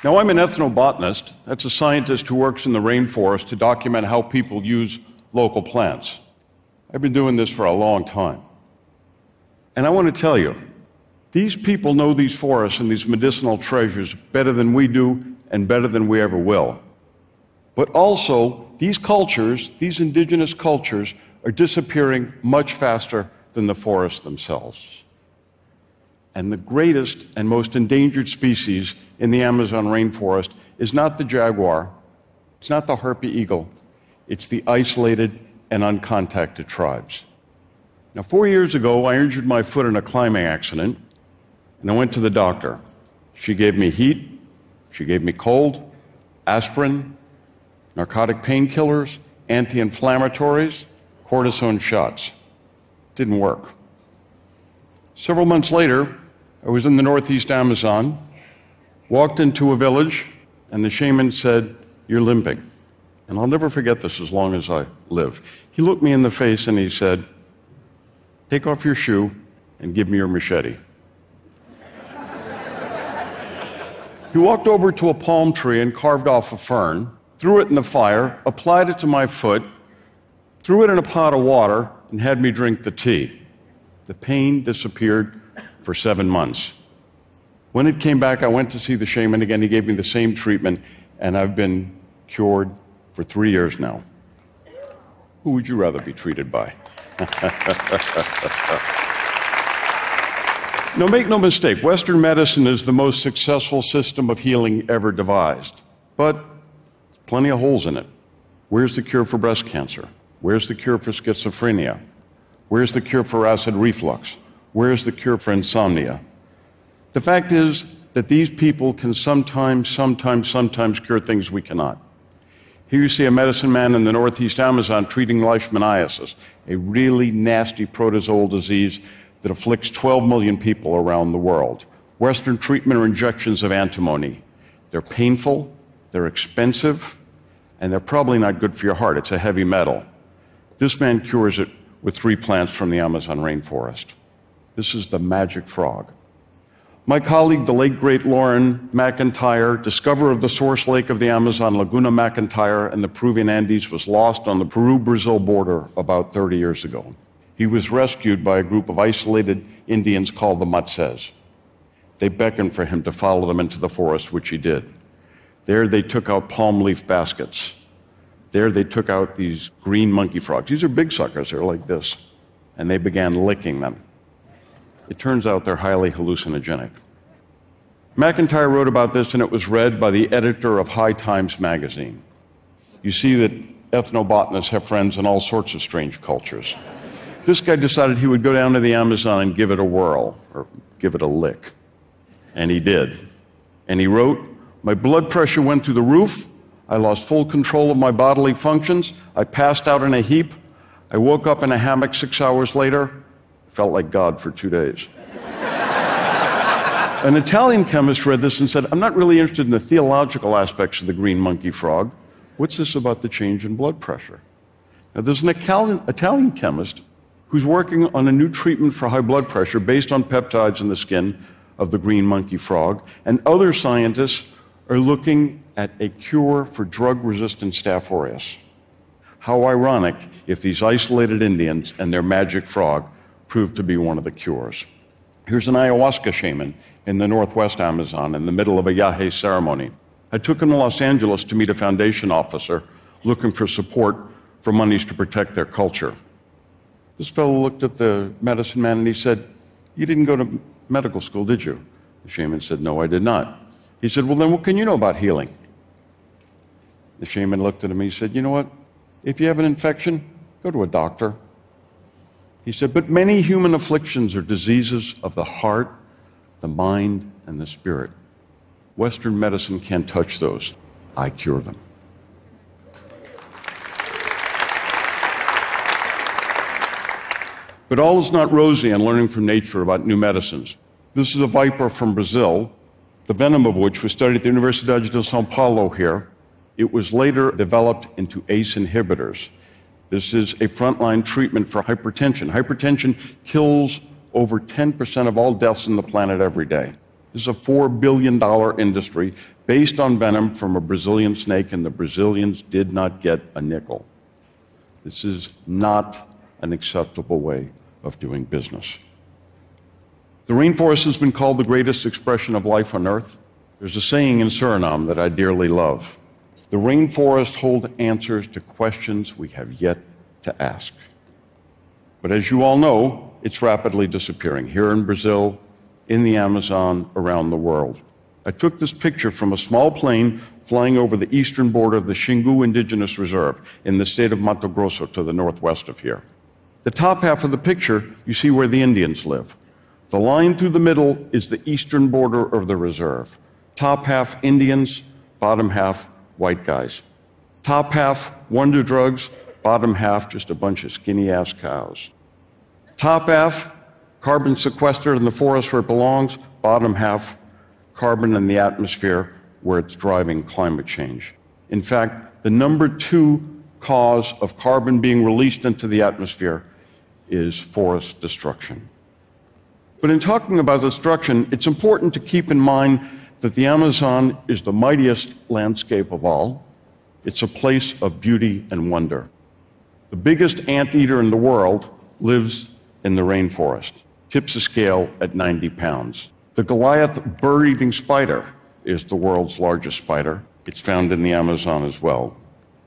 Now, I'm an ethnobotanist. That's a scientist who works in the rainforest to document how people use local plants. I've been doing this for a long time. And I want to tell you, these people know these forests and these medicinal treasures better than we do and better than we ever will. But also, these cultures, these indigenous cultures, are disappearing much faster than the forests themselves. And the greatest and most endangered species in the Amazon rainforest is not the jaguar, it's not the harpy eagle, it's the isolated and uncontacted tribes. Now, 4 years ago, I injured my foot in a climbing accident, and I went to the doctor. She gave me heat, she gave me cold, aspirin, narcotic painkillers, anti-inflammatories, cortisone shots. Didn't work. Several months later, I was in the northeast Amazon, walked into a village, and the shaman said, "You're limping." And I'll never forget this as long as I live. He looked me in the face and he said, "Take off your shoe and give me your machete." He walked over to a palm tree and carved off a fern, threw it in the fire, applied it to my foot, threw it in a pot of water, and had me drink the tea. The pain disappeared for 7 months. When it came back, I went to see the shaman again. He gave me the same treatment, and I've been cured for 3 years now. Who would you rather be treated by? Now, make no mistake, Western medicine is the most successful system of healing ever devised, but plenty of holes in it. Where's the cure for breast cancer? Where's the cure for schizophrenia? Where's the cure for acid reflux? Where's the cure for insomnia? The fact is that these people can sometimes cure things we cannot. Here you see a medicine man in the northeast Amazon treating leishmaniasis, a really nasty protozoal disease that afflicts 12 million people around the world. Western treatment or injections of antimony. They're painful, they're expensive, and they're probably not good for your heart. It's a heavy metal. This man cures it with 3 plants from the Amazon rainforest. This is the magic frog. My colleague, the late great Lauren McIntyre, discoverer of the source lake of the Amazon, Laguna McIntyre, and the Peruvian Andes, was lost on the Peru-Brazil border about 30 years ago. He was rescued by a group of isolated Indians called the Matses. They beckoned for him to follow them into the forest, which he did. There they took out palm leaf baskets. There they took out these green monkey frogs. These are big suckers, they're like this. And they began licking them. It turns out they're highly hallucinogenic. McIntyre wrote about this, and it was read by the editor of High Times magazine. You see that ethnobotanists have friends in all sorts of strange cultures. This guy decided he would go down to the Amazon and give it a whirl, or give it a lick. And he did. And he wrote, "My blood pressure went through the roof. I lost full control of my bodily functions. I passed out in a heap. I woke up in a hammock 6 hours later. Felt like God for 2 days." An Italian chemist read this and said, "I'm not really interested in the theological aspects of the green monkey frog. What's this about the change in blood pressure?" Now, there's an Italian chemist who's working on a new treatment for high blood pressure based on peptides in the skin of the green monkey frog, and other scientists are looking at a cure for drug-resistant Staph aureus. How ironic if these isolated Indians and their magic frog proved to be one of the cures. Here's an ayahuasca shaman in the northwest Amazon in the middle of a yahe ceremony. I took him to Los Angeles to meet a foundation officer looking for support for monies to protect their culture. This fellow looked at the medicine man and he said, "You didn't go to medical school, did you?" The shaman said, "No, I did not." He said, "Well, then what can you know about healing?" The shaman looked at him and he said, "You know what? If you have an infection, go to a doctor." He said, "But many human afflictions are diseases of the heart, the mind, and the spirit. Western medicine can't touch those. I cure them." But all is not rosy in learning from nature about new medicines. This is a viper from Brazil, the venom of which was studied at the Universidade de São Paulo here. It was later developed into ACE inhibitors. This is a frontline treatment for hypertension. Hypertension kills over 10% of all deaths on the planet every day. This is a $4 billion industry based on venom from a Brazilian snake, and the Brazilians did not get a nickel. This is not an acceptable way of doing business. The rainforest has been called the greatest expression of life on Earth. There's a saying in Suriname that I dearly love. The rainforest holds answers to questions we have yet to ask. But as you all know, it's rapidly disappearing here in Brazil, in the Amazon, around the world. I took this picture from a small plane flying over the eastern border of the Xingu Indigenous Reserve in the state of Mato Grosso to the northwest of here. The top half of the picture, you see where the Indians live. The line through the middle is the eastern border of the reserve. Top half Indians, bottom half white guys. Top half wonder drugs, bottom half just a bunch of skinny-ass cows. Top half carbon sequestered in the forest where it belongs, bottom half carbon in the atmosphere where it's driving climate change. In fact, the number 2 cause of carbon being released into the atmosphere is forest destruction. But in talking about destruction, it's important to keep in mind that the Amazon is the mightiest landscape of all. It's a place of beauty and wonder. The biggest anteater in the world lives in the rainforest, tips a scale at 90 pounds. The Goliath bird-eating spider is the world's largest spider. It's found in the Amazon as well.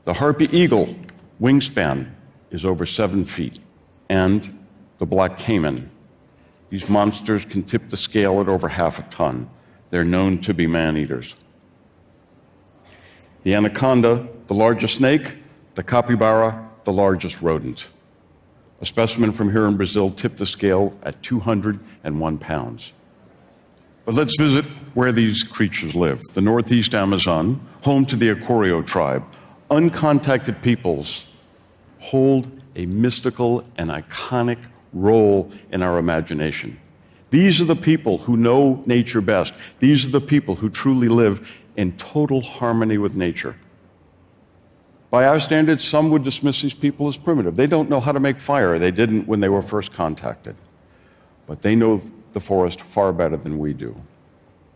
The harpy eagle wingspan is over 7 feet. And the black caiman. These monsters can tip the scale at over half a ton. They're known to be man-eaters. The anaconda, the largest snake, the capybara, the largest rodent. A specimen from here in Brazil tipped the scale at 201 pounds. But let's visit where these creatures live. The northeast Amazon, home to the Acorio tribe. Uncontacted peoples hold a mystical and iconic role in our imagination. These are the people who know nature best. These are the people who truly live in total harmony with nature. By our standards, some would dismiss these people as primitive. They don't know how to make fire. They didn't when they were first contacted. But they know the forest far better than we do.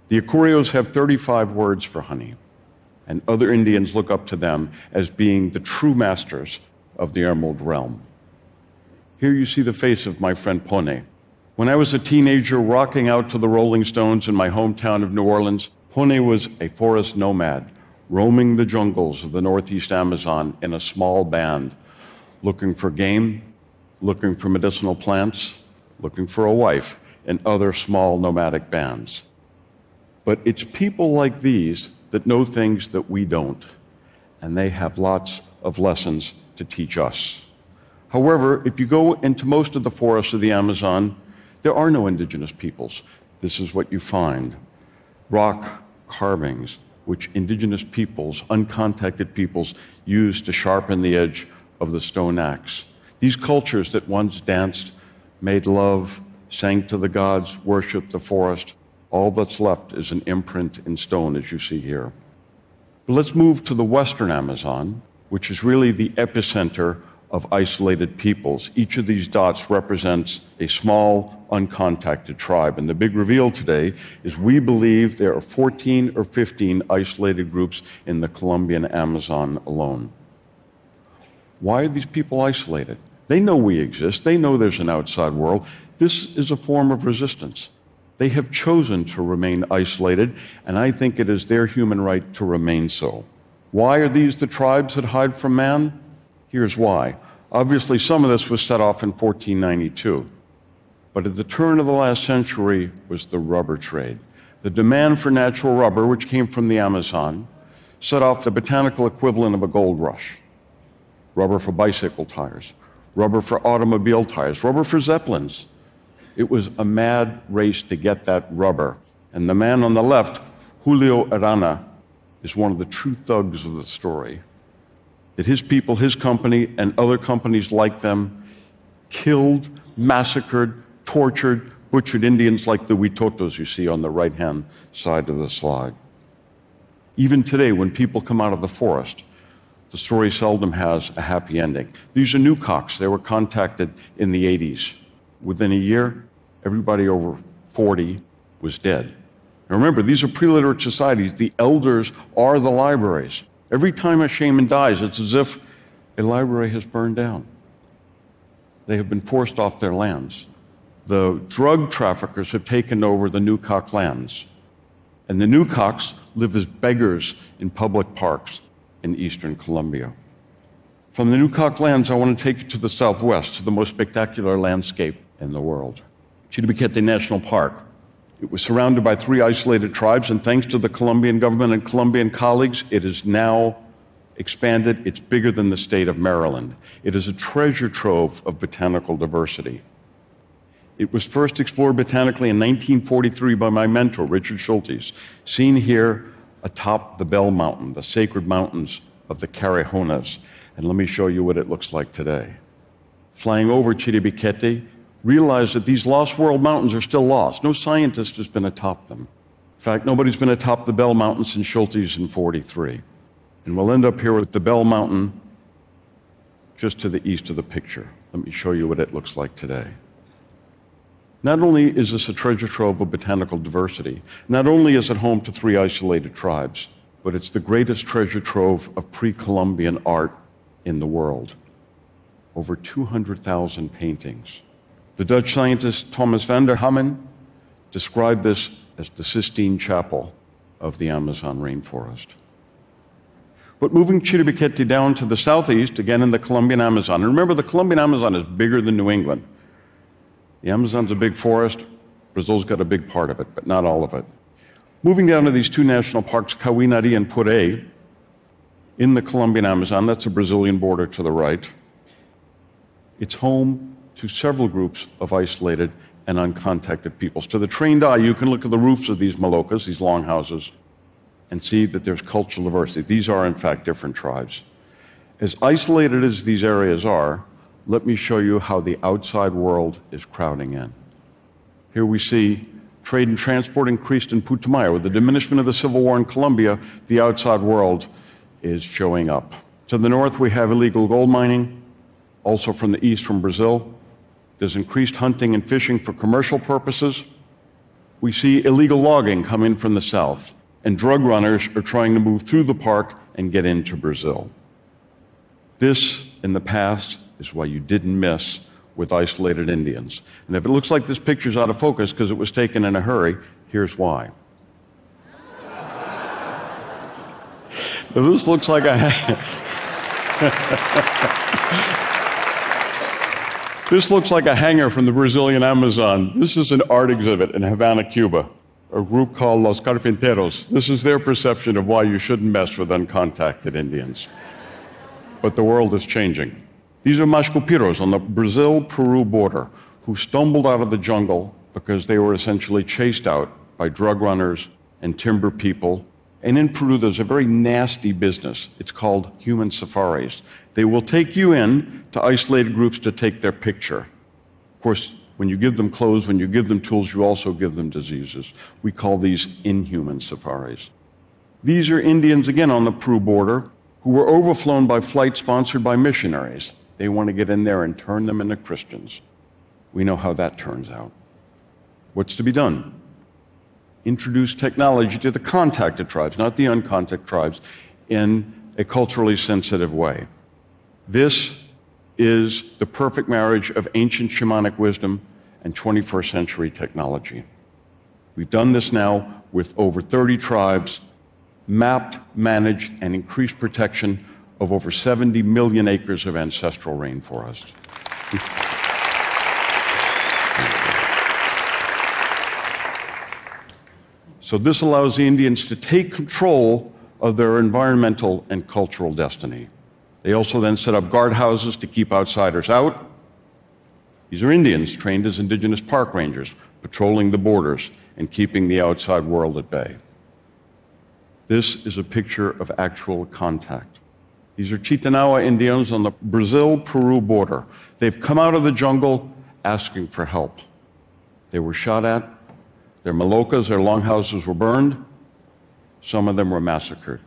The Acorios have 35 words for honey, and other Indians look up to them as being the true masters of the Emerald Realm. Here you see the face of my friend Pone. When I was a teenager rocking out to the Rolling Stones in my hometown of New Orleans, Pone was a forest nomad, roaming the jungles of the northeast Amazon in a small band, looking for game, looking for medicinal plants, looking for a wife, and other small nomadic bands. But it's people like these that know things that we don't, and they have lots of lessons to teach us. However, if you go into most of the forests of the Amazon, there are no indigenous peoples. This is what you find. Rock carvings, which indigenous peoples, uncontacted peoples, use to sharpen the edge of the stone axe. These cultures that once danced, made love, sang to the gods, worshiped the forest, all that's left is an imprint in stone, as you see here. But let's move to the western Amazon, which is really the epicenter of isolated peoples. Each of these dots represents a small, uncontacted tribe. And the big reveal today is we believe there are 14 or 15 isolated groups in the Colombian Amazon alone. Why are these people isolated? They know we exist. They know there's an outside world. This is a form of resistance. They have chosen to remain isolated, and I think it is their human right to remain so. Why are these the tribes that hide from man? Here's why. Obviously, some of this was set off in 1492. But at the turn of the last century was the rubber trade. The demand for natural rubber, which came from the Amazon, set off the botanical equivalent of a gold rush. Rubber for bicycle tires, rubber for automobile tires, rubber for zeppelins. It was a mad race to get that rubber. And the man on the left, Julio Arana, is one of the true thugs of the story. That his people, his company, and other companies like them killed, massacred, tortured, butchered Indians like the Huitotos you see on the right-hand side of the slide. Even today, when people come out of the forest, the story seldom has a happy ending. These are Newcocks. They were contacted in the 80s. Within a year, everybody over 40 was dead. Now remember, these are pre-literate societies. The elders are the libraries. Every time a shaman dies, it's as if a library has burned down. They have been forced off their lands. The drug traffickers have taken over the Nukok lands. And the Nukoks live as beggars in public parks in eastern Colombia. From the Nukok lands, I want to take you to the southwest, to the most spectacular landscape in the world. Chiribiquete National Park. It was surrounded by 3 isolated tribes, and thanks to the Colombian government and Colombian colleagues, it is now expanded. It's bigger than the state of Maryland. It is a treasure trove of botanical diversity. It was first explored botanically in 1943 by my mentor, Richard Schultes, seen here atop the Bell Mountain, the sacred mountains of the Carijonas. And let me show you what it looks like today. Flying over Chiribiquete, realize that these lost world mountains are still lost. No scientist has been atop them. In fact, nobody's been atop the Bell Mountain since Schultes in 43. And we'll end up here with the Bell Mountain just to the east of the picture. Let me show you what it looks like today. Not only is this a treasure trove of botanical diversity, not only is it home to 3 isolated tribes, but it's the greatest treasure trove of pre-Columbian art in the world. Over 200,000 paintings. The Dutch scientist Thomas van der Hammen described this as the Sistine Chapel of the Amazon rainforest. But moving Chiribiquete down to the southeast, again in the Colombian Amazon, and remember the Colombian Amazon is bigger than New England. The Amazon's a big forest. Brazil's got a big part of it, but not all of it. Moving down to these 2 national parks, Cauinari and Puré, in the Colombian Amazon, that's the Brazilian border to the right. It's home to several groups of isolated and uncontacted peoples. To the trained eye, you can look at the roofs of these malokas, these longhouses, and see that there's cultural diversity. These are, in fact, different tribes. As isolated as these areas are, let me show you how the outside world is crowding in. Here we see trade and transport increased in Putumayo. With the diminishment of the civil war in Colombia, the outside world is showing up. To the north, we have illegal gold mining, also from the east, from Brazil. There's increased hunting and fishing for commercial purposes. We see illegal logging coming from the south, and drug runners are trying to move through the park and get into Brazil. This, in the past, is why you didn't miss with isolated Indians. And if it looks like this picture's out of focus because it was taken in a hurry, here's why. This looks like a This looks like a hangar from the Brazilian Amazon. This is an art exhibit in Havana, Cuba, a group called Los Carpinteros. This is their perception of why you shouldn't mess with uncontacted Indians. But the world is changing. These are Mashkupiros on the Brazil-Peru border who stumbled out of the jungle because they were essentially chased out by drug runners and timber people. And in Peru, there's a very nasty business. It's called human safaris. They will take you in to isolated groups to take their picture. Of course, when you give them clothes, when you give them tools, you also give them diseases. We call these inhuman safaris. These are Indians, again, on the Peru border, who were overflown by flights sponsored by missionaries. They want to get in there and turn them into Christians. We know how that turns out. What's to be done? Introduce technology to the contacted tribes, not the uncontacted tribes, in a culturally sensitive way. This is the perfect marriage of ancient shamanic wisdom and 21st century technology. We've done this now with over 30 tribes, mapped, managed, and increased protection of over 70 million acres of ancestral rainforest. So this allows the Indians to take control of their environmental and cultural destiny. They also then set up guardhouses to keep outsiders out. These are Indians trained as indigenous park rangers, patrolling the borders and keeping the outside world at bay. This is a picture of actual contact. These are Chitanawa Indians on the Brazil-Peru border. They've come out of the jungle asking for help. They were shot at. Their malokas, their longhouses were burned. Some of them were massacred.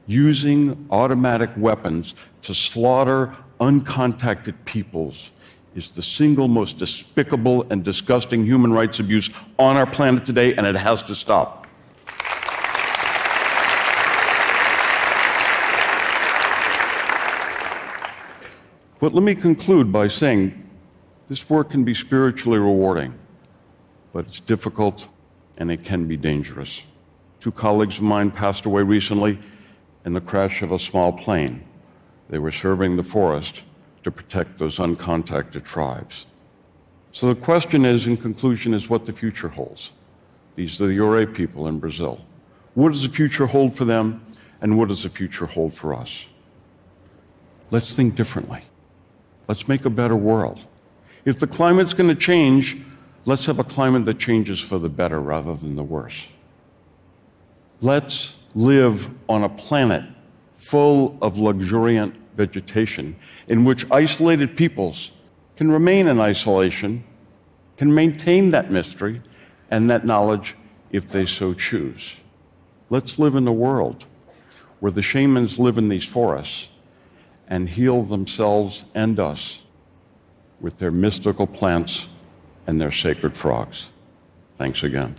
Using automatic weapons to slaughter uncontacted peoples is the single most despicable and disgusting human rights abuse on our planet today, and it has to stop. But let me conclude by saying this work can be spiritually rewarding, but it's difficult and it can be dangerous. 2 colleagues of mine passed away recently in the crash of a small plane. They were serving the forest to protect those uncontacted tribes. So the question is, in conclusion, is what the future holds. These are the Yore people in Brazil. What does the future hold for them, and what does the future hold for us? Let's think differently. Let's make a better world. If the climate's going to change, let's have a climate that changes for the better rather than the worse. Let's live on a planet full of luxuriant vegetation in which isolated peoples can remain in isolation, can maintain that mystery and that knowledge if they so choose. Let's live in a world where the shamans live in these forests and heal themselves and us with their mystical plants and their sacred frogs. Thanks again.